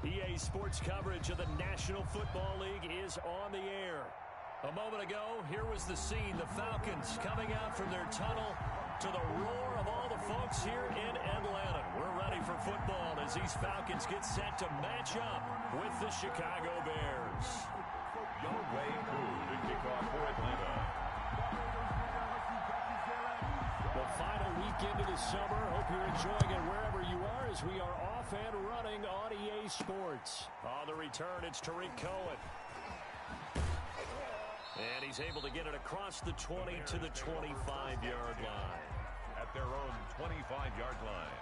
EA Sports coverage of the National Football League is on the air. A moment ago, here was the scene. The Falcons coming out from their tunnel to the roar of all the folks here in Atlanta. We're ready for football as these Falcons get set to match up with the Chicago Bears. Your way through the kickoff for Atlanta. The final weekend of the summer. Hope you're enjoying it wherever you are as we are off and running on EA Sports. On the return, it's Tariq Cohen. And he's able to get it across the 20 to the 25-yard line. At their own 25-yard line.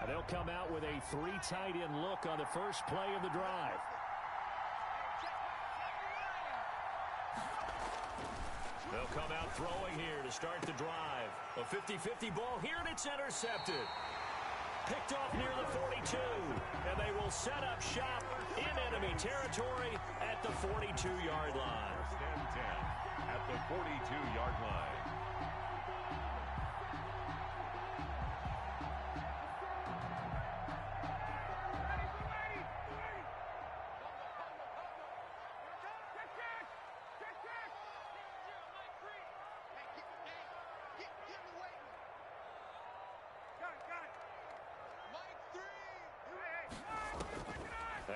They'll come out with a three tight end look on the first play of the drive. They'll come out throwing here to start the drive. A 50-50 ball here, and it's intercepted. Picked off near the 42, and they will set up shop in enemy territory at the 42-yard line. First and 10 at the 42-yard line.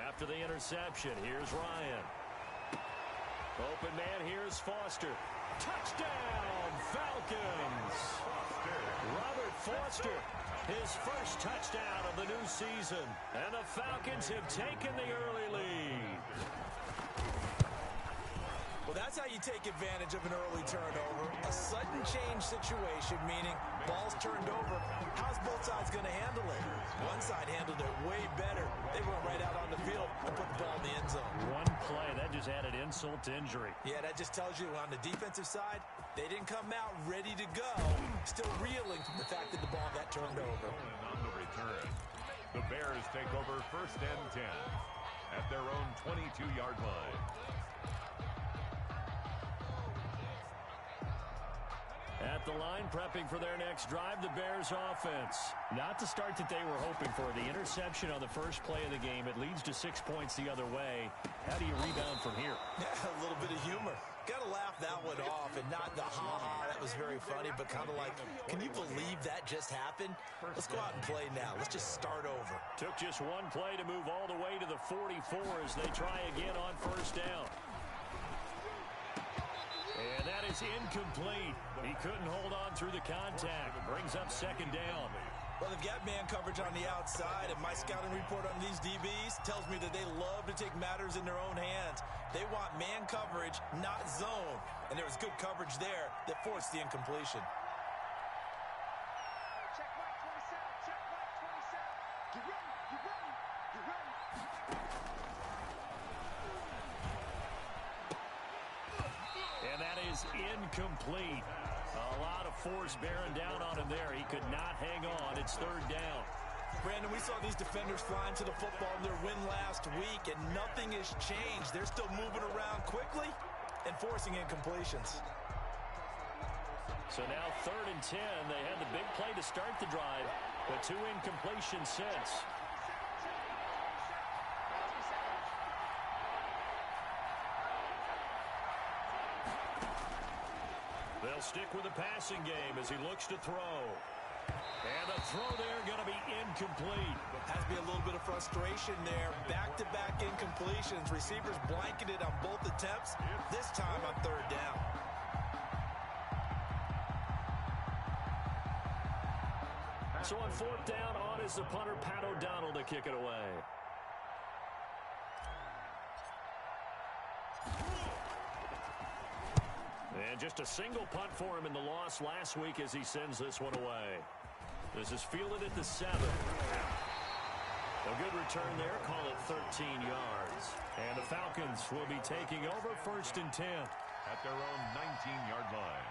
After the interception, here's Ryan. Open man, here's Foster. Touchdown, Falcons! Robert Foster, his first touchdown of the new season. And the Falcons have taken the early lead. Well, that's how you take advantage of an early turnover. A sudden change situation, meaning ball's turned over. How's both sides going to handle it? One side handled it way better. They went right out on the field and put the ball in the end zone. One play, that just added insult to injury. Yeah, that just tells you on the defensive side, they didn't come out ready to go. Still reeling from the fact that the ball got turned over. On the return, the Bears take over first and 10 at their own 22-yard line. At the line, prepping for their next drive, the Bears offense. Not the start that they were hoping for. The interception on the first play of the game. It leads to 6 points the other way. How do you rebound from here? Yeah, a little bit of humor. Got to laugh that one off, and not the ha-ha, that was very funny, but kind of like, can you believe that just happened? Let's go out and play now. Let's just start over. Took just one play to move all the way to the 44 as they try again on first down. And that is incomplete. He couldn't hold on through the contact. Brings up second down. Well, they've got man coverage on the outside, and my scouting report on these DBs tells me that they love to take matters in their own hands. They want man coverage, not zone. And there was good coverage there that forced the incompletion. Check right 27. Check right 27. Get ready. Get ready. Get ready. And that is incomplete. A lot of force bearing down on him there. He could not hang on. It's third down. Brandon, we saw these defenders flying to the football in their win last week, and nothing has changed. They're still moving around quickly and forcing incompletions. So now 3rd and 10. They had the big play to start the drive, but 2 incompletions since. They'll stick with the passing game as he looks to throw. And the throw there going to be incomplete. Has to be a little bit of frustration there. Back-to-back incompletions. Receivers blanketed on both attempts. This time on 3rd down. So on 4th down, on is the punter, Pat O'Donnell, to kick it away. And just a single punt for him in the loss last week as he sends this one away. This is fielded at the 7. A good return there. Call it 13 yards. And the Falcons will be taking over 1st and 10. At their own 19-yard line.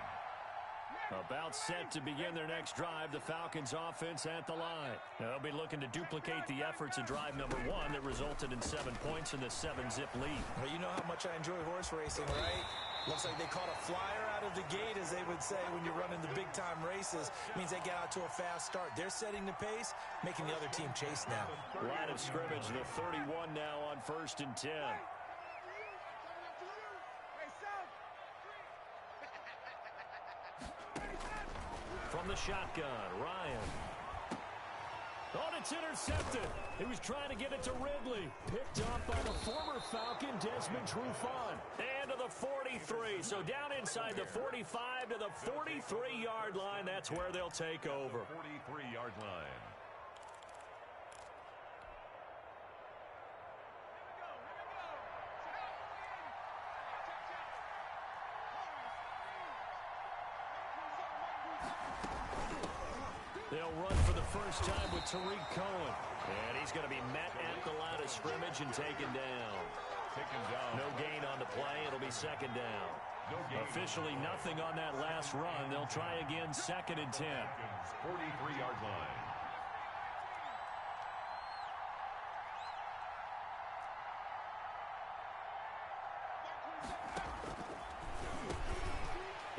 About set to begin their next drive, the Falcons offense at the line. They'll be looking to duplicate the efforts in drive number 1 that resulted in 7 points in the 7-zip lead. Well, you know how much I enjoy horse racing, right? Looks like they caught a flyer out of the gate, as they would say when you're running the big-time races. It means they get out to a fast start. They're setting the pace, making the other team chase now. Line of scrimmage, the 31 now on 1st and 10. From the shotgun, Ryan. Oh, it's intercepted. He was trying to get it to Ridley. Picked up by the former Falcon, Desmond Trufant. And to the 43. So down inside the 45 to the 43-yard line. That's where they'll take over. 43-yard line. They'll run for the first time with Tariq Cohen. And he's going to be met at the line of scrimmage and taken down. No gain on the play. It'll be second down. Officially nothing on that last run. They'll try again, 2nd and 10. 43-yard line.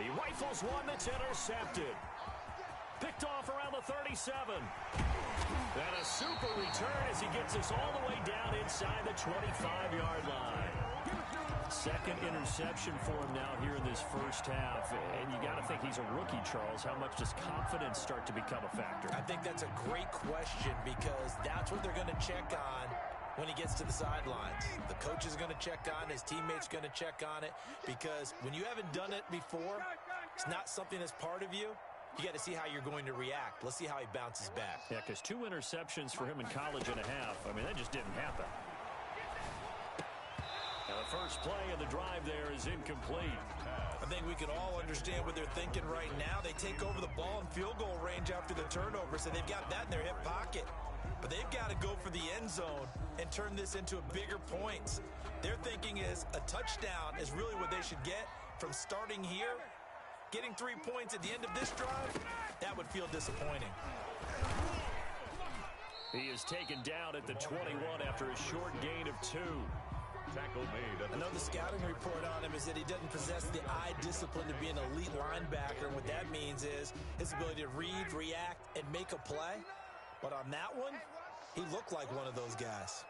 He rifles one that's intercepted. Picked off around the 37. And a super return as he gets us all the way down inside the 25-yard line. Second interception for him now here in this first half. And you got to think he's a rookie, Charles. How much does confidence start to become a factor? I think that's a great question, because that's what they're going to check on when he gets to the sidelines. The coach is going to check on, his teammates going to check on it, because when you haven't done it before, it's not something that's part of you. You got to see how you're going to react. Let's see how he bounces back. Yeah, because 2 interceptions for him in college and a half. I mean, that just didn't happen. Now, the first play of the drive there is incomplete. I think we can all understand what they're thinking right now. They take over the ball in field goal range after the turnover, so they've got that in their hip pocket. But they've got to go for the end zone and turn this into a bigger points. Their thinking is a touchdown is really what they should get from starting here. Getting 3 points at the end of this drive, that would feel disappointing. He is taken down at the 21 after a short gain of 2. Tackle made. I know the scouting report on him is that he doesn't possess the eye discipline to be an elite linebacker. And what that means is his ability to read, react, and make a play. But on that one, he looked like one of those guys.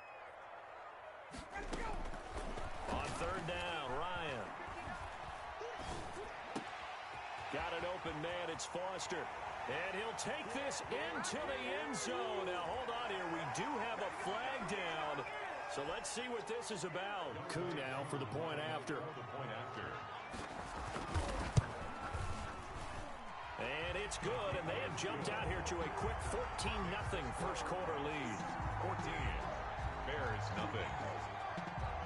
On 3rd down, Ryan. Got an open man, it's Foster. And he'll take this into the end zone. Now, hold on here. We do have a flag down. So let's see what this is about. Coup now for the point after. And it's good, and they have jumped out here to a quick 14-0 first quarter lead. 14. Bears nothing.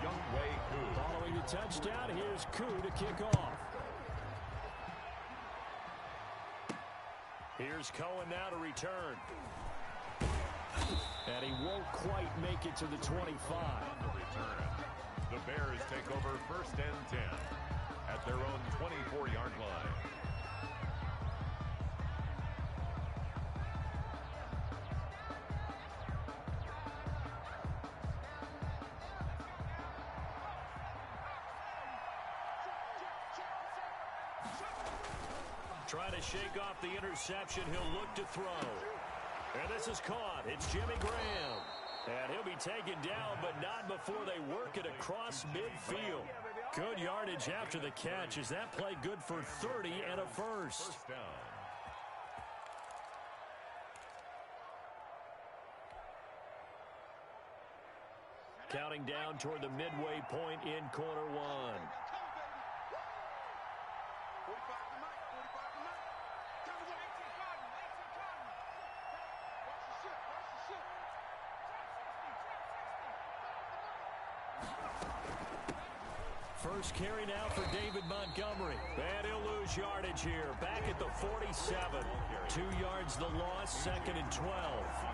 Youngway Coup. Following the touchdown, here's Coup to kick off. Here's Cohen now to return. And he won't quite make it to the 25. The return. The Bears take over 1st and 10 at their own 24-yard line. Trying to shake off the interception. He'll look to throw. And this is caught. It's Jimmy Graham. And he'll be taken down, but not before they work it across midfield. Good yardage after the catch. Is that play good for 30 and a first? First down. Counting down toward the midway point in quarter 1. First carry now for David Montgomery. And he'll lose yardage here. Back at the 47. 2 yards the loss, 2nd and 12.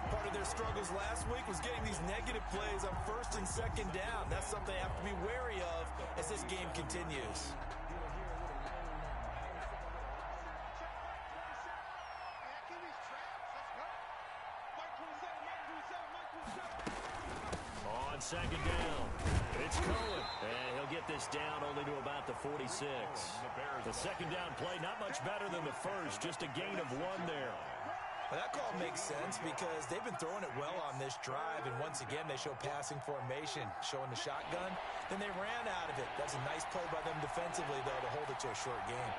Part of their struggles last week was getting these negative plays on 1st and 2nd down. That's something they have to be wary of as this game continues. second down. It's Cohen. And he'll get this down only to about the 46. The second down play, not much better than the first. Just a gain of 1 there. Well, that call makes sense because they've been throwing it well on this drive, and once again they show passing formation, showing the shotgun. Then they ran out of it. That's a nice play by them defensively, though, to hold it to a short gain.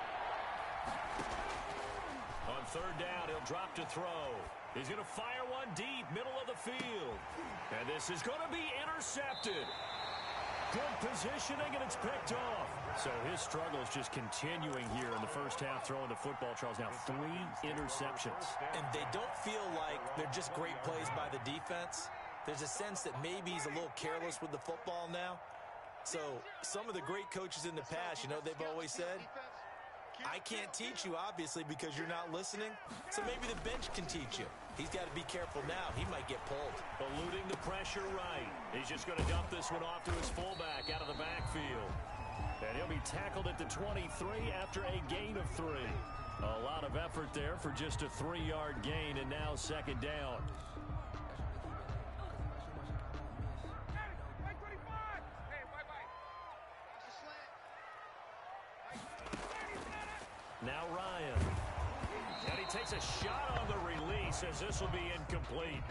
On third down, he'll drop to throw. He's going to fire one deep, middle of the field. And this is going to be intercepted. Good positioning, and it's picked off. So his struggle is just continuing here in the first half throwing the football, Charles. Now 3 interceptions. And they don't feel like they're just great plays by the defense. There's a sense that maybe he's a little careless with the football now. So some of the great coaches in the past, you know, they've always said, I can't teach you, obviously, because you're not listening. So maybe the bench can teach you. He's got to be careful now. He might get pulled. Eluding the pressure right. He's just going to dump this one off to his fullback out of the backfield. And he'll be tackled at the 23 after a gain of 3. A lot of effort there for just a 3-yard gain, and now second down. Now Ryan. And he takes a shot on the release as this will be incomplete.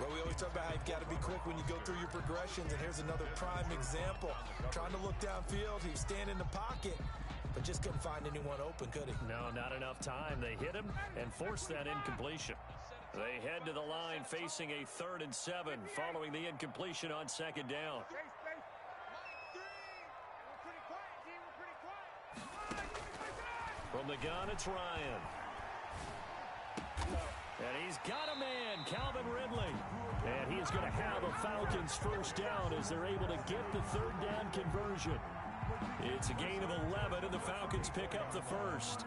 Well, we always talk about how you've got to be quick when you go through your progressions, and here's another prime example. Trying to look downfield, he was standing in the pocket, but just couldn't find anyone open, could he? No, not enough time. They hit him and forced that incompletion. They head to the line facing a 3rd and 7 following the incompletion on second down. From the gun, it's Ryan. And he's got a man, Calvin Ridley. And he is going to have a Falcons first down as they're able to get the 3rd down conversion. It's a gain of 11, and the Falcons pick up the first.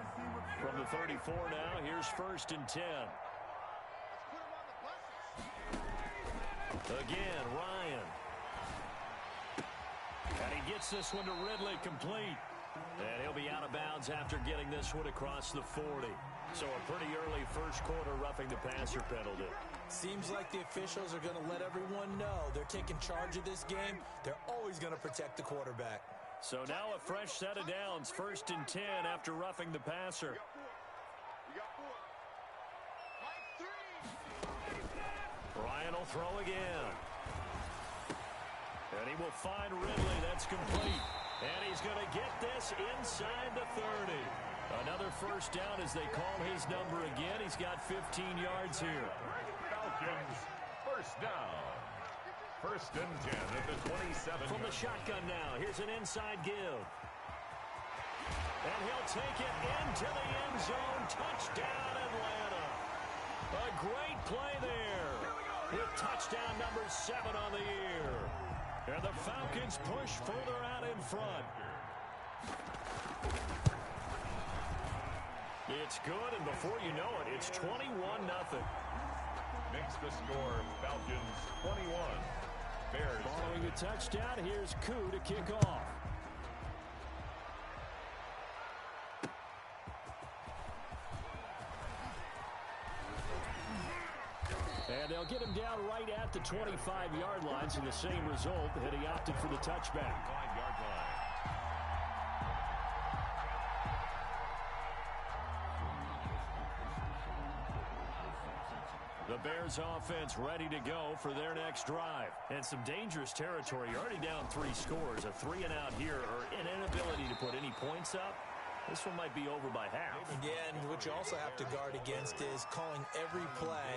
From the 34 now, here's 1st and 10. Again, Ryan. And he gets this one to Ridley complete. And he'll be out of bounds after getting this one across the 40. So a pretty early first quarter roughing the passer penalty. Seems like the officials are going to let everyone know they're taking charge of this game. They're always going to protect the quarterback. So now a fresh set of downs, 1st and 10 after roughing the passer. Ryan will throw again. And he will find Ridley. That's complete. And he's going to get this inside the 30. Another first down as they call his number again. He's got 15 yards here. Falcons, first down. 1st and 10 at the 27. From the shotgun now, here's an inside give. And he'll take it into the end zone. Touchdown, Atlanta. A great play there. With touchdown number 7 on the year. And the Falcons push further out in front. It's good, and before you know it, it's 21-0. Makes the score Falcons 21. Bears. Following the touchdown, here's Koo to kick off. And they'll get him down right at the 25-yard line, so the same result, and he opted for the touchback. 5-yard line. The Bears offense ready to go for their next drive. And some dangerous territory. You're already down 3 scores. A 3-and-out here, or an inability to put any points up. This one might be over by half. Yeah, and what you also have to guard against is calling every play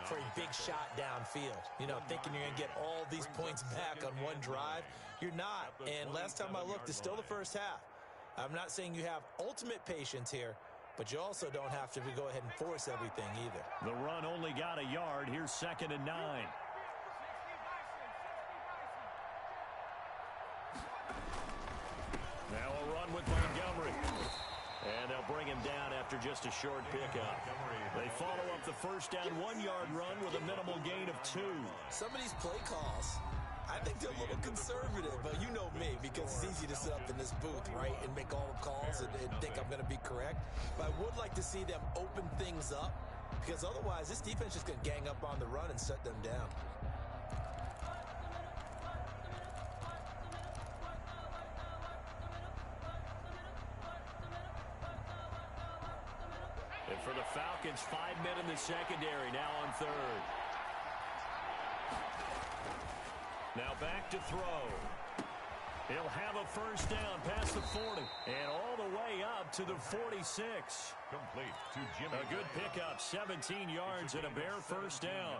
for a big shot downfield. You know, thinking you're going to get all these points back on one drive. You're not. And last time I looked, it's still the first half. I'm not saying you have ultimate patience here, but you also don't have to go ahead and force everything either. The run only got a yard. Here's 2nd and 9. Now a run with Montgomery. And they'll bring him down after just a short pickup. They follow up the first down 1-yard run with a minimal gain of 2. Some of these play calls, I think they're a little conservative, but you know me, because it's easy to sit up in this booth, right, and make all the calls and think I'm going to be correct. But I would like to see them open things up, because otherwise this defense is going to gang up on the run and shut them down. for the Falcons. 5 men in the secondary, now on third. Now back to throw. He'll have a first down past the 40 and all the way up to the 46. Complete to Jimmy. A good pickup, 17 yards and a Bear first down.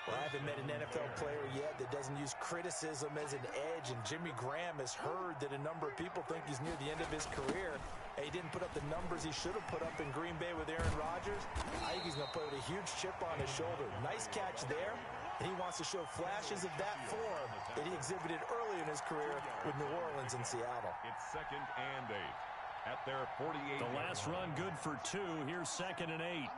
Well, I haven't met an NFL player yet that doesn't use criticism as an edge, and Jimmy Graham has heard that a number of people think he's near the end of his career. And he didn't put up the numbers he should have put up in Green Bay with Aaron Rodgers. I think he's going to play with a huge chip on his shoulder. Nice catch there. And he wants to show flashes of that form that he exhibited early in his career with New Orleans and Seattle. It's 2nd and 8 at their 48. The last run good for 2. Here's 2nd and 8.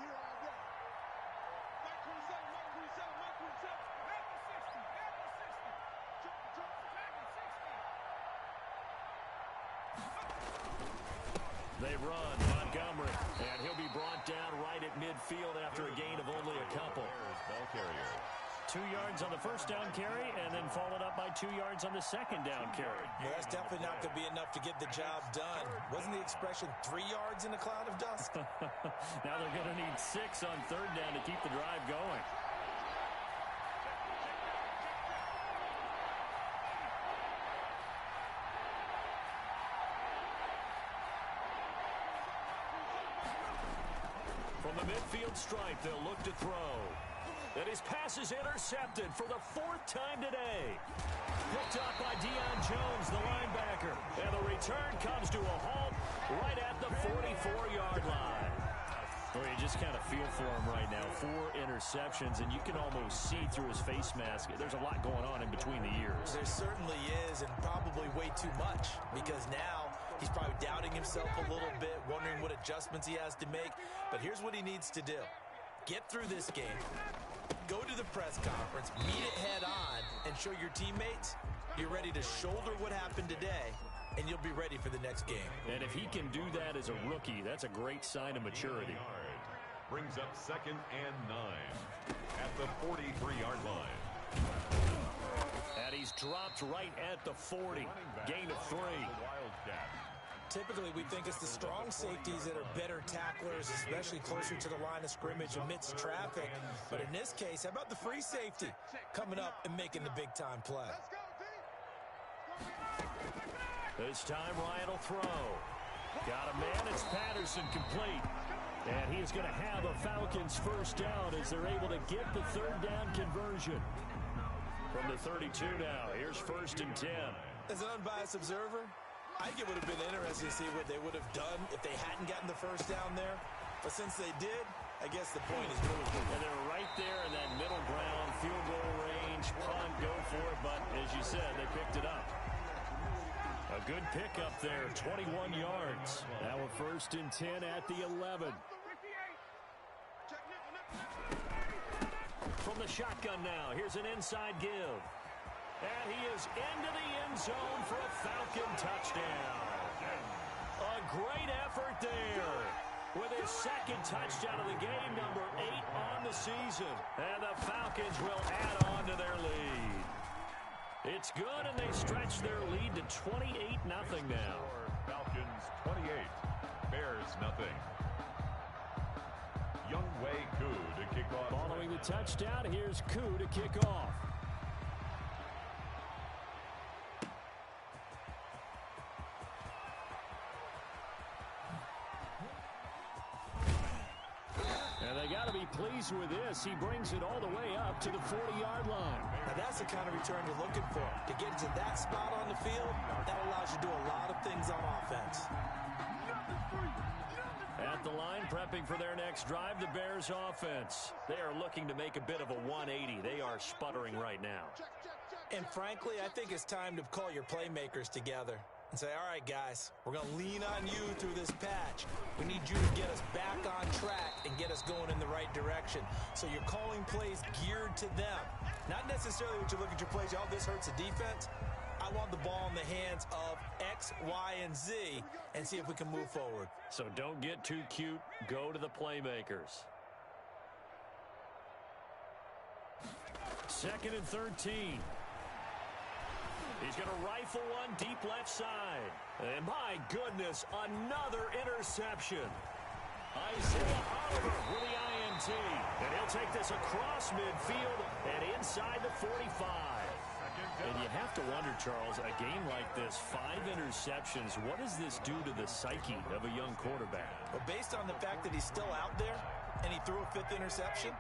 They run Montgomery, and he'll be brought down right at midfield after a gain of only a couple. Ball carrier. 2 yards on the first down carry, and then followed up by 2 yards on the second down carry. Well, that's definitely not going to be enough to get the job done. Wasn't the expression 3 yards in a cloud of dust? Now they're going to need 6 on third down to keep the drive going. From the midfield stripe, they'll look to throw. And his pass is intercepted for the 4th time today. Picked up by Deion Jones, the linebacker. And the return comes to a halt right at the 44-yard line. Well, you just kind of feel for him right now. 4 interceptions, and you can almost see through his face mask. There's a lot going on in between the ears. There certainly is, and probably way too much, because now he's probably doubting himself a little bit, wondering what adjustments he has to make. But here's what he needs to do. Get through this game. Go to the press conference, meet it head on, and show your teammates you're ready to shoulder what happened today, and you'll be ready for the next game. And if he can do that as a rookie, that's a great sign of maturity. Brings up 2nd and 9 at the 43-yard line. And he's dropped right at the 40. Gain of 3. Wildcat. Typically, we think it's the strong safeties that are better tacklers, especially closer to the line of scrimmage amidst traffic. But in this case, how about the free safety coming up and making the big-time play? This time, Ryan will throw. Got a man. It's Patterson complete. And he's going to have a Falcons first down as they're able to get the third down conversion. From the 32 now, here's 1st and 10. As an unbiased observer, I think it would have been interesting to see what they would have done if they hadn't gotten the first down there. But since they did, I guess the point is moved. And they're right there in that middle ground, field goal range, punt, go for it. But as you said, they picked it up. A good pickup there, 21 yards. Now a 1st and 10 at the 11. From the shotgun now, here's an inside give. And he is into the end zone for a Falcon touchdown. A great effort there with his 2nd touchdown of the game, number 8 on the season. And the Falcons will add on to their lead. It's good, and they stretch their lead to 28-0 now. Falcons 28, Bears nothing. Younghoe Koo to kick off. Following the touchdown, here's Koo to kick off. And they got to be pleased with this. He brings it all the way up to the 40-yard line. Now that's the kind of return you're looking for. To get to that spot on the field, that allows you to do a lot of things on offense. At the line, prepping for their next drive, the Bears offense. They are looking to make a bit of a 180. They are sputtering right now. And frankly, I think it's time to call your playmakers together and say, all right, guys, we're going to lean on you through this patch. We need you to get us back on track and get us going in the right direction. So you're calling plays geared to them. Not necessarily what you look at your plays, oh, this hurts the defense. I want the ball in the hands of X, Y, and Z and see if we can move forward. So don't get too cute. Go to the playmakers. 2nd and 13. He's going to rifle one deep left side. And my goodness, another interception. Isaiah Oliver with the INT. And he'll take this across midfield and inside the 45. And you have to wonder, Charles, a game like this, 5 interceptions, what does this do to the psyche of a young quarterback? Well, based on the fact that he's still out there and he threw a 5th interception,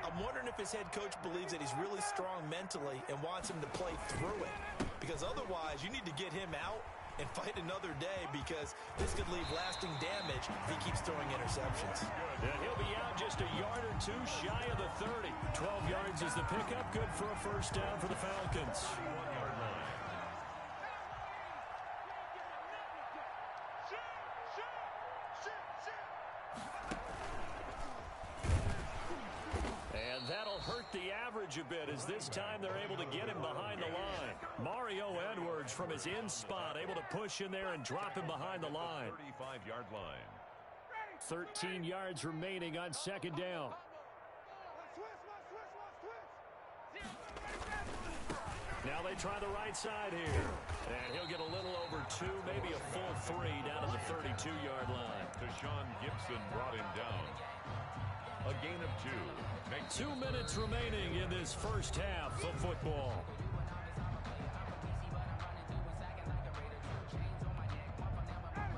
I'm wondering if his head coach believes that he's really strong mentally and wants him to play through it. Because otherwise, you need to get him out and fight another day, because this could leave lasting damage if he keeps throwing interceptions. And he'll be out just a yard or two shy of the 30. 12 yards is the pickup. Good for a first down for the Falcons. And that'll hurt the average a bit, as this time they're able to get him behind the line. Mario Edwards from his in spot able to push in there and drop him behind the line. 35-yard line. 13 yards remaining on second down. Now they try the right side here. And he'll get a little over 2, maybe a full 3 down at the 32-yard line. Deshaun Gibson brought him down. A gain of 2. 2 minutes remaining in this first half of football.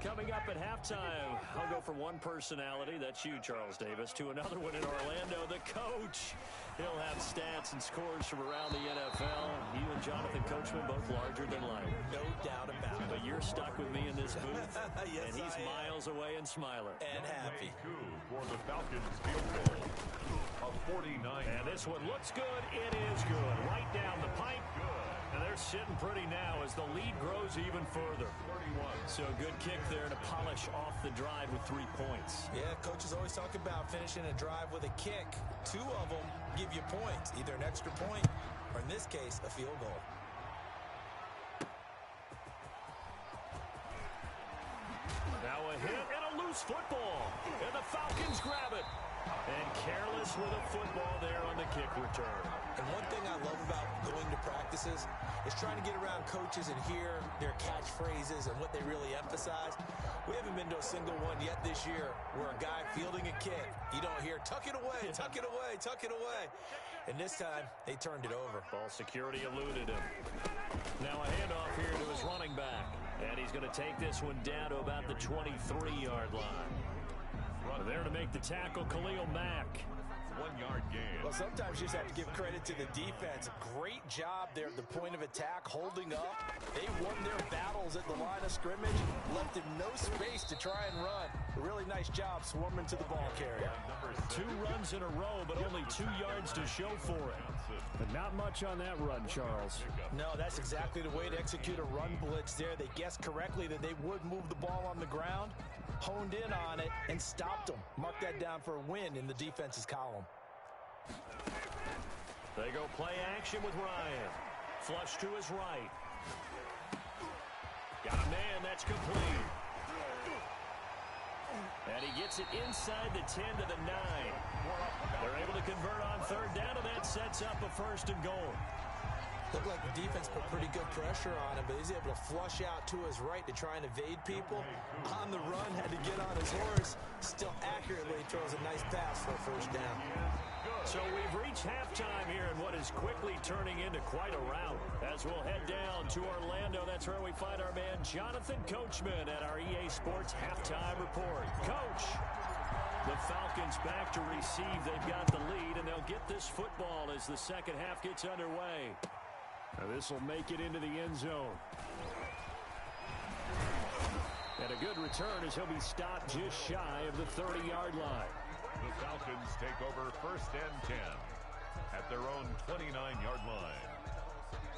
Coming up at halftime, I'll go from one personality, that's you, Charles Davis, to another one in Orlando, the coach. He'll have stats and scores from around the NFL. You and Jonathan Coachman both larger than life. No doubt about it. But you're stuck with me in this booth, Yes, and he's miles away and smiling. And happy. For the Falcons field goal of 49. And this one looks good. It is good. Right down the pipe. And they're sitting pretty now as the lead grows even further. 31. So a good kick there to polish off the drive with 3 points. Yeah, coaches always talk about finishing a drive with a kick. 2 of them give you points, either an extra point or, in this case, a field goal. Now a hit and a loose football. And the Falcons grab it. And careless with a football there on the kick return. And one thing I love about going to practices is trying to get around coaches and hear their catchphrases and what they really emphasize. We haven't been to a single one yet this year where a guy fielding a kick, you don't hear, tuck it away, tuck it away, tuck it away. And this time, they turned it over. Ball security eluded him. Now a handoff here to his running back. And he's going to take this one down to about the 23-yard line. There to make the tackle, Khalil Mack. 1-yard gain. Well, sometimes you just have to give credit to the defense. Great job there at the point of attack, holding up. They won their battles at the line of scrimmage, left him no space to try and run. A really nice job swarming to the ball carrier. 2 runs in a row, but only 2 yards to show for it. But not much on that run, Charles. No, that's exactly the way to execute a run blitz there. They guessed correctly that they would move the ball on the ground, honed in on it, and stopped them. Mark that down for a win in the defense's column. They go play action with Ryan. Flush to his right. Got a man, that's complete. And he gets it inside the 10 to the 9. They're able to convert on third down, and that sets up a 1st and goal. Looked like the defense put pretty good pressure on him, but he's able to flush out to his right to try and evade people. On the run, had to get on his horse. Still accurately throws a nice pass for a 1st down. So we've reached halftime here in what is quickly turning into quite a rout. As we'll head down to Orlando, that's where we find our man Jonathan Coachman at our EA Sports Halftime Report. Coach, the Falcons back to receive. They've got the lead, and they'll get this football as the second half gets underway. Now this will make it into the end zone. And a good return as he'll be stopped just shy of the 30-yard line. The Falcons take over 1st and 10 at their own 29-yard line.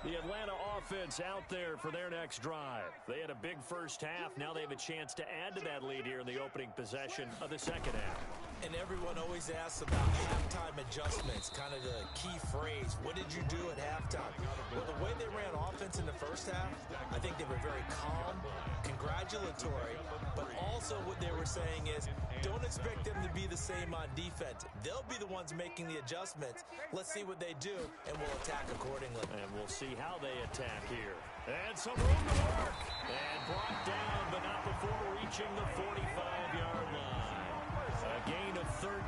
The Atlanta offense out there for their next drive. They had a big first half. Now they have a chance to add to that lead here in the opening possession of the second half. And everyone always asks about halftime adjustments, kind of the key phrase. What did you do at halftime? Well, the way they ran offense in the first half, I think they were very calm, congratulatory, but also what they were saying is don't expect them to be the same on defense. They'll be the ones making the adjustments. Let's see what they do, and we'll attack accordingly. And we'll see how they attack here. And some room to work. And brought down, but not before reaching the 45-yard line.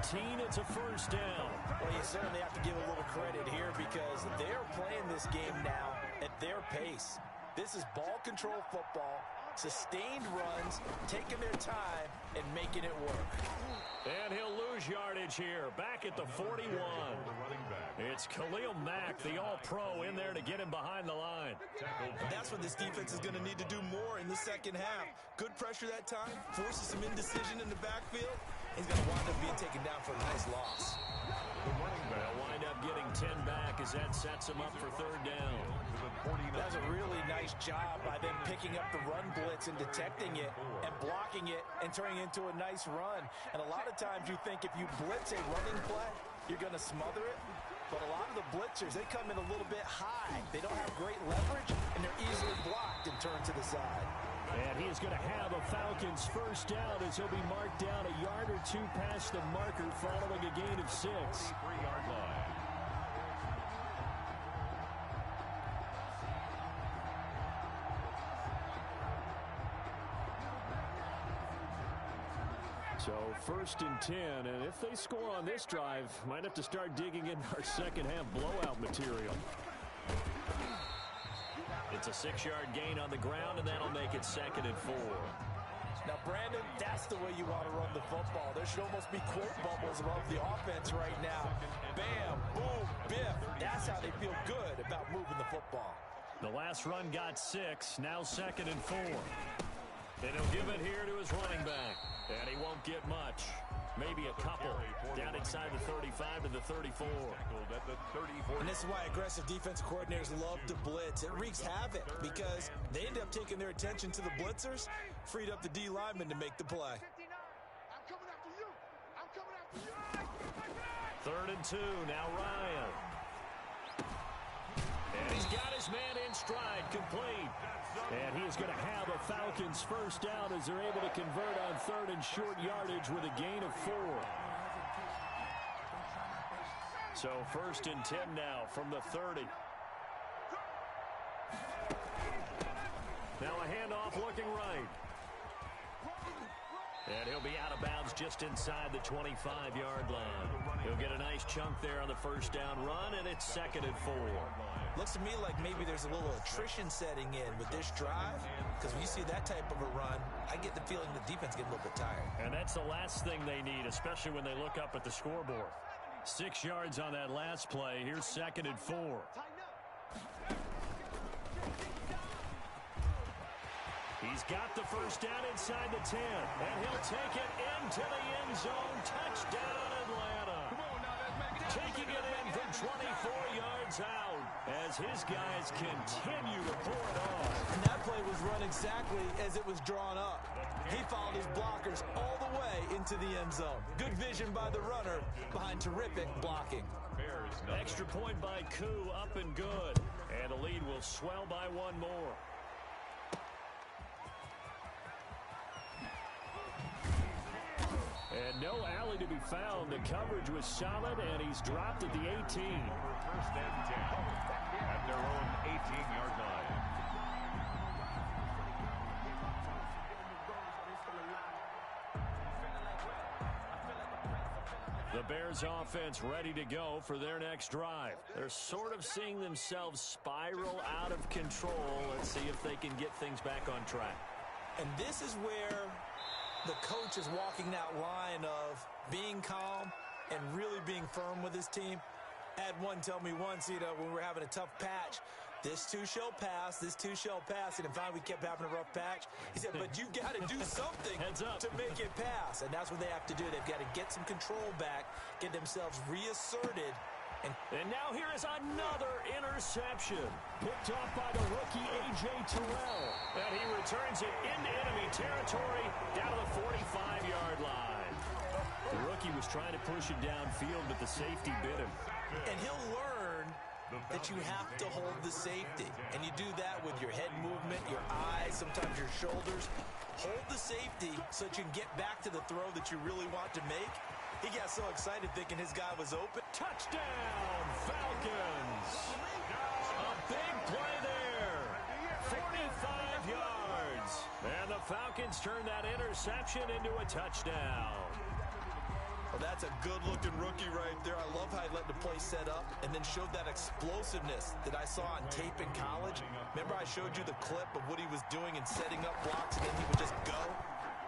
13. It's a first down. Well, you certainly have to give a little credit here because they're playing this game now at their pace. This is ball control football, sustained runs, taking their time, and making it work. And he'll lose yardage here, back at the 41. It's Khalil Mack, the all-pro, in there to get him behind the line. That's what this defense is going to need to do more in the second half. Good pressure that time, forces some indecision in the backfield. He's going to wind up being taken down for a nice loss. They'll wind up getting 10 back as that sets him up for third down. That's a really nice job by them picking up the run blitz and detecting it and blocking it and turning it into a nice run. And a lot of times you think if you blitz a running play, you're going to smother it. But a lot of the blitzers, they come in a little bit high. They don't have great leverage, and they're easily blocked and turned to the side. And he is going to have a Falcons first down as he'll be marked down a yard or two past the marker following a gain of 6. 3-yard line. So first and 10, and if they score on this drive, might have to start digging in our second half blowout material. It's a 6-yard gain on the ground, and that'll make it 2nd and 4. Now, Brandon, that's the way you want to run the football. There should almost be quote bubbles above the offense right now. Bam, boom, biff. That's how they feel good about moving the football. The last run got 6, now 2nd and 4. And he'll give it here to his running back. And he won't get much. Maybe a couple. Down inside the 35 to the 34. And this is why aggressive defensive coordinators love to blitz. It wreaks havoc because they end up taking their attention to the blitzers, freed up the D lineman to make the play. I'm coming after you. I'm coming after you. 3rd and 2. Now Ryan. And he's got his man in stride, complete. And he is going to have a Falcons first down as they're able to convert on 3rd and short yardage with a gain of 4. So 1st and 10 now from the 30. Now a handoff looking right. And he'll be out of bounds just inside the 25-yard line. He'll get a nice chunk there on the first down run, and it's 2nd and 4. Looks to me like maybe there's a little attrition setting in with this drive, because when you see that type of a run, I get the feeling the defense gets a little bit tired. And that's the last thing they need, especially when they look up at the scoreboard. 6 yards on that last play. Here's 2nd and 4. He's got the first down inside the 10, and he'll take it into the end zone. Touchdown, Atlanta. Taking it in from 24 yards out as his guys continue to pour it off. And that play was run exactly as it was drawn up. He followed his blockers all the way into the end zone. Good vision by the runner behind terrific blocking. Extra point by Koo, up and good. And the lead will swell by 1 more. And no alley to be found. The coverage was solid, and he's dropped at the 18. 1st and 10 at their own 18-yard line. The Bears offense ready to go for their next drive. They're sort of seeing themselves spiral out of control. Let's see if they can get things back on track. And this is where the coach is walking that line of being calm and really being firm with his team. I had one tell me once, when we were having a tough patch, this too shall pass, this too shall pass. And in fact, we kept having a rough patch. He said, but you got to do something to make it pass. And that's what they have to do. They've got to get some control back, get themselves reasserted. And now here is another interception. Picked off by the rookie A.J. Terrell. And he returns it into enemy territory down to the 45-yard line. The rookie was trying to push it downfield, but the safety bit him. And he'll learn that you have to hold the safety. And you do that with your head movement, your eyes, sometimes your shoulders. Hold the safety so that you can get back to the throw that you really want to make. He got so excited thinking his guy was open. Touchdown, Falcons. A big play there. 45 yards. And the Falcons turn that interception into a touchdown. A Well, that's a good-looking rookie right there. I love how he let the play set up and then showed that explosiveness that I saw on tape in college. Remember I showed you the clip of what he was doing and setting up blocks, and then he would just go?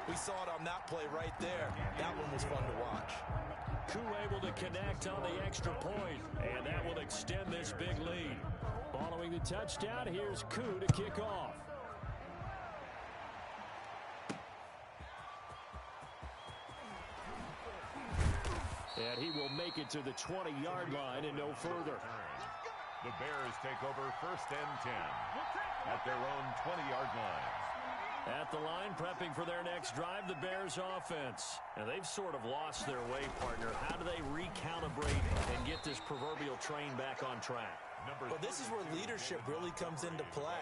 We saw it on that play right there. That one was fun to watch. Koo able to connect on the extra point, and that will extend this big lead. Following the touchdown, here's Koo to kick off. And he will make it to the 20-yard line and no further. The Bears take over 1st and 10 at their own 20-yard line. At the line, prepping for their next drive, the Bears offense. And they've sort of lost their way, partner. How do they recalibrate and get this proverbial train back on track? Well, this is where leadership really comes into play.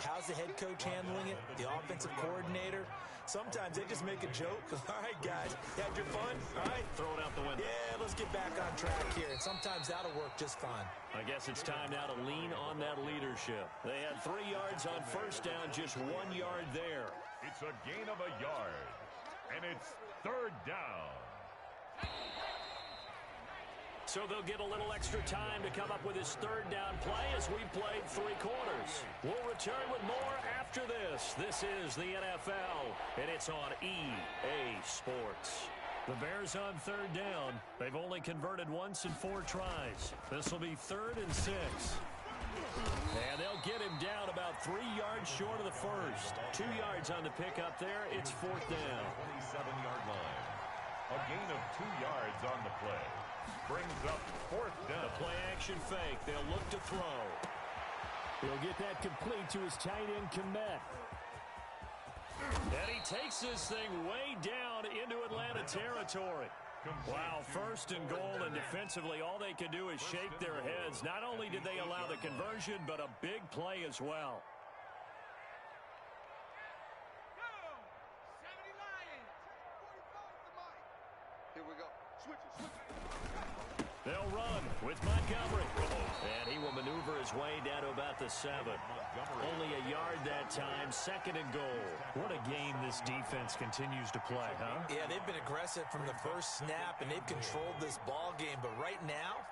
How's the head coach handling it? The offensive coordinator? Sometimes they just make a joke. All right, guys, you had your fun? All right. Throw it out the window. Yeah, let's get back on track here. And sometimes that'll work just fine. I guess it's time now to lean on that leadership. They had 3 yards on 1st down, just 1 yard there. It's a gain of a yard, and it's 3rd down. So they'll get a little extra time to come up with his 3rd down play as we played 3 quarters. We'll return with more after this. This is the NFL, and it's on EA Sports. The Bears on 3rd down. They've only converted once in 4 tries. This will be 3rd and 6. And they'll get him down about 3 yards short of the first. 2 yards on the pickup there. It's 4th down. 27-yard line. A gain of 2 yards on the play. Brings up 4th down. The play action fake. They'll look to throw. He'll get that complete to his tight end, Komet. And he takes this thing way down into Atlanta territory. Wow, 1st and goal, and defensively all they can do is shake their heads. Not only did they allow the conversion, but a big play as well. Here we go. Switch it. They'll run with Montgomery. And he will maneuver his way down to about the 7. Only a yard that time, 2nd and goal. What a game this defense continues to play, huh? Yeah, they've been aggressive from the first snap, and they've controlled this ball game. But right now,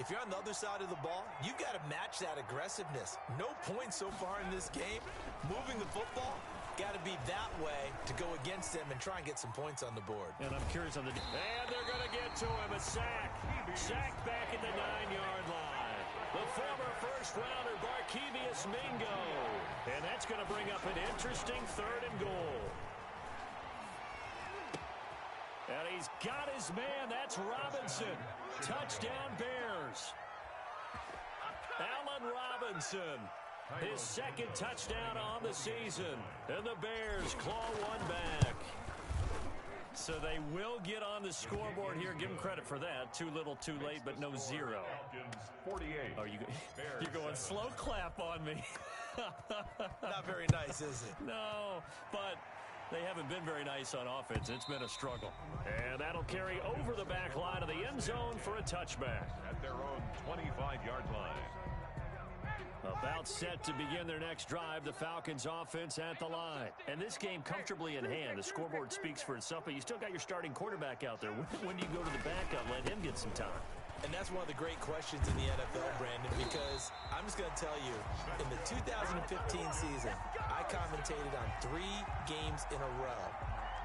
if you're on the other side of the ball, you've got to match that aggressiveness. No points so far in this game. Moving the football, got to be that way to go against them and try and get some points on the board. And I'm curious on the... And they're going to get to him. A sack. Sack back at the 9-yard line. The former first-rounder, Barkevious Mingo. And that's going to bring up an interesting 3rd and goal. And he's got his man. That's Robinson. Touchdown, Bears. Allen Robinson. His 2nd touchdown on the season. And the Bears claw one back. So they will get on the scoreboard here. Give them credit for that. Too little, too late, but no 0. 48. Oh, you're going slow clap on me. Not very nice, is it? No, but they haven't been very nice on offense. It's been a struggle. And that'll carry over the back line of the end zone for a touchback. At their own 25-yard line. About set to begin their next drive, the Falcons offense at the line. And this game comfortably in hand. The scoreboard speaks for itself, but you still got your starting quarterback out there. When do you go to the backup, let him get some time? And that's one of the great questions in the NFL, Brandon, because I'm just going to tell you, in the 2015 season, I commentated on 3 games in a row.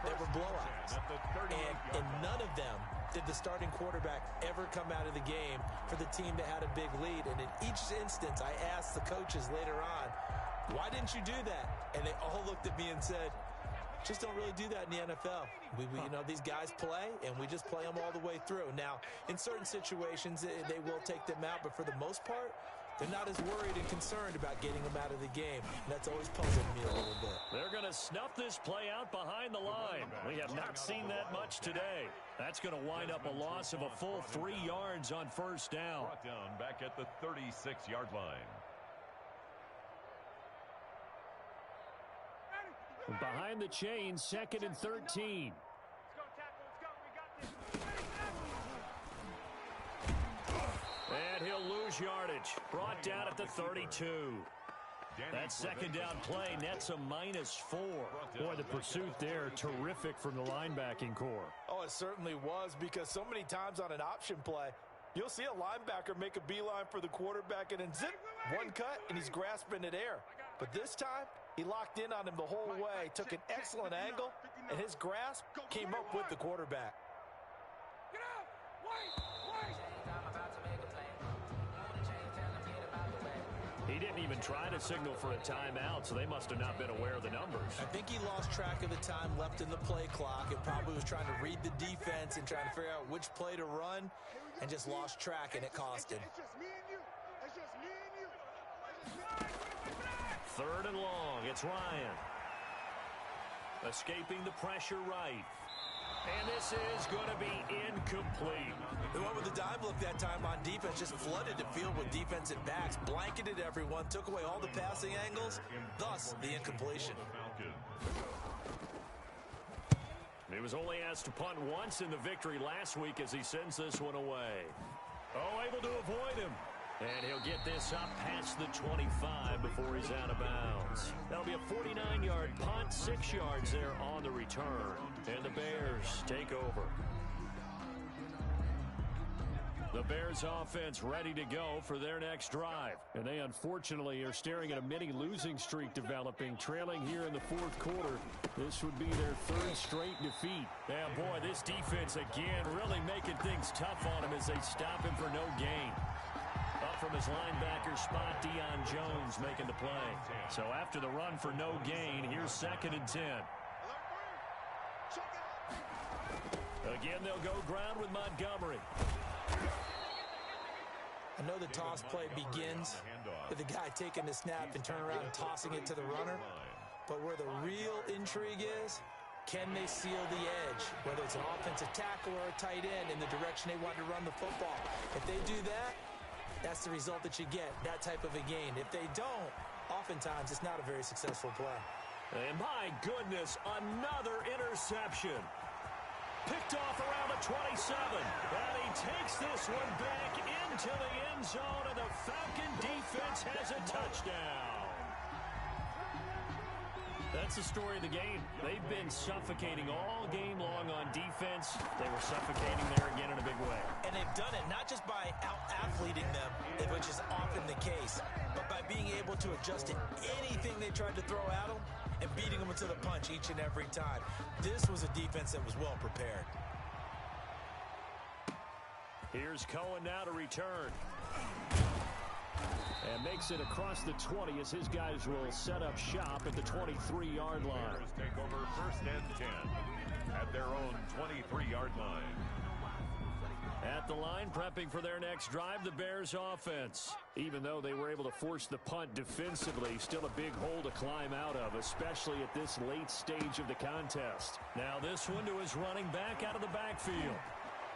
They were blowouts. And in none of them did the starting quarterback ever come out of the game for the team that had a big lead. And in each instance, I asked the coaches later on, why didn't you do that? And they all looked at me and said, just don't really do that in the NFL. You know, these guys play, and we just play them all the way through. Now, in certain situations, they will take them out, but for the most part, they're not as worried and concerned about getting them out of the game. And that's always puzzled me a little bit. They're going to snuff this play out behind the line. We have not seen that much today. That's going to wind up a loss of a full 3 yards on 1st down. Brought down back at the 36-yard line. Behind the chains, 2nd and 13. Let's go, tackle. Let's go. We got this. And he'll lose yardage. Brought down at the 32. That 2nd down play nets a -4. Boy, the pursuit there, terrific from the linebacking core. Oh, Oh, it certainly was, because so many times on an option play, you'll see a linebacker make a beeline for the quarterback and then zip, one cut, and he's grasping at air. But this time, he locked in on him the whole way, took an excellent angle, and his grasp came up with the quarterback. Get out! Wait! He didn't even try to signal for a timeout, so they must have not been aware of the numbers. I think he lost track of the time left in the play clock and probably was trying to read the defense and trying to figure out which play to run and just lost track, and it cost him. It's just me and you. It's just me and you. Third and long. It's Ryan. Escaping the pressure right. And this is going to be incomplete. They went with the dive look that time on defense, just flooded the field with defensive backs, blanketed everyone, took away all the passing angles, thus the incompletion. He was only asked to punt once in the victory last week as he sends this one away. Oh, able to avoid him. And he'll get this up past the 25 before he's out of bounds. That'll be a 49-yard punt, 6 yards there on the return. And the Bears take over. The Bears offense ready to go for their next drive. And they unfortunately are staring at a mini losing streak developing, trailing here in the fourth quarter. This would be their third straight defeat. Yeah, boy, this defense again really making things tough on him as they stop him for no gain. Up from his linebacker spot, Deion Jones making the play. So after the run for no gain, here's 2nd and 10. Again, they'll go ground with Montgomery. I know the toss play begins with the guy taking the snap and turning around and tossing it to the runner. But where the real intrigue is, can they seal the edge? Whether it's an offensive tackle or a tight end in the direction they want to run the football. If they do that, that's the result that you get, that type of a gain. If they don't, oftentimes it's not a very successful play. And my goodness, another interception. Picked off around the 27. And he takes this one back into the end zone, and the Falcon defense has a touchdown. That's the story of the game. They've been suffocating all game long on defense. They were suffocating there again in a big way. And they've done it not just by out-athleting them, which is often the case, but by being able to adjust to anything they tried to throw at them and beating them to the punch each and every time. This was a defense that was well prepared. Here's Cohen now to return. And makes it across the 20 as his guys will set up shop at the 23-yard line. Bears take over 1st and 10 at their own 23-yard line. At the line, prepping for their next drive, the Bears offense. Even though they were able to force the punt defensively, still a big hole to climb out of, especially at this late stage of the contest. Now this one to his running back out of the backfield.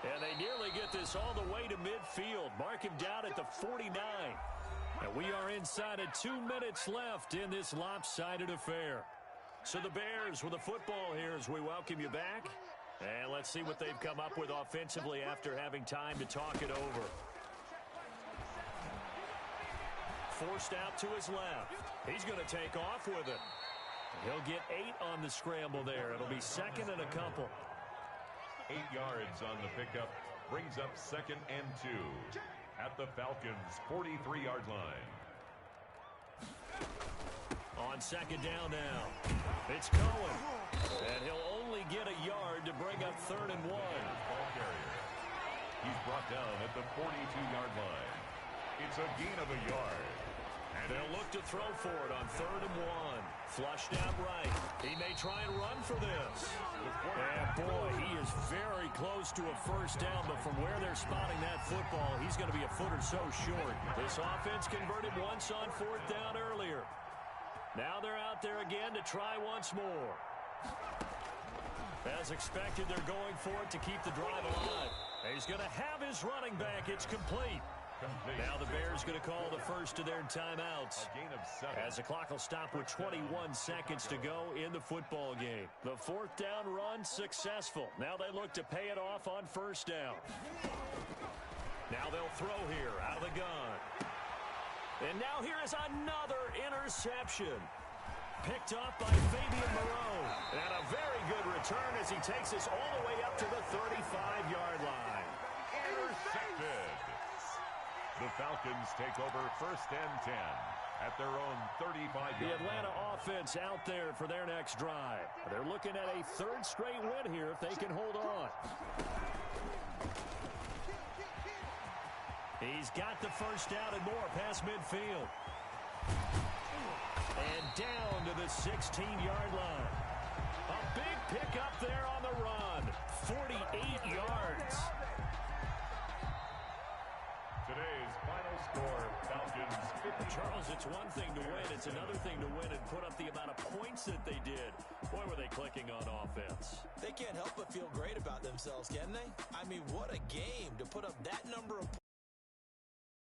And they nearly get this all the way to midfield. Mark him down at the 49. And we are inside of 2 minutes left in this lopsided affair. So the Bears with the football here as we welcome you back. And let's see what they've come up with offensively after having time to talk it over. Forced out to his left. He's going to take off with it. He'll get 8 on the scramble there. It'll be 2nd and a couple. 8 yards on the pickup brings up 2nd and 2 at the Falcons' 43-yard line. On 2nd down now, it's Cohen. And he'll only get a yard to bring up 3rd and 1. Ball carrier. He's brought down at the 42-yard line. It's a gain of a yard. And they'll look to throw for it on 3rd and 1. Flushed out right. He may try and run for this. And boy, he is very close to a 1st down, but from where they're spotting that football, he's going to be a foot or so short. This offense converted once on 4th down earlier. Now they're out there again to try once more. As expected, they're going for it to keep the drive alive. He's going to have his running back. It's complete. Now the Bears going to call the first of their timeouts. a gain of 7. As the clock will stop with 21 seconds to go in the football game. The 4th down run successful. Now they look to pay it off on 1st down. Now they'll throw here out of the gun. And now here is another interception. picked off by Fabian Moreau. And a very good return as he takes us all the way up to the 35-yard line. Intercepted. The Falcons take over 1st and 10 at their own 35-yard The Atlanta offense out there for their next drive. They're looking at a 3rd straight win here if they can hold on. He's got the first down and more past midfield. And down to the 16-yard line. A big pickup there on the run. 48 yards. Today's final score, Falcons 50. Charles, it's one thing to win. It's another thing to win and put up the amount of points that they did. Boy, were they clicking on offense. They can't help but feel great about themselves, can they? I mean, what a game to put up that number of points.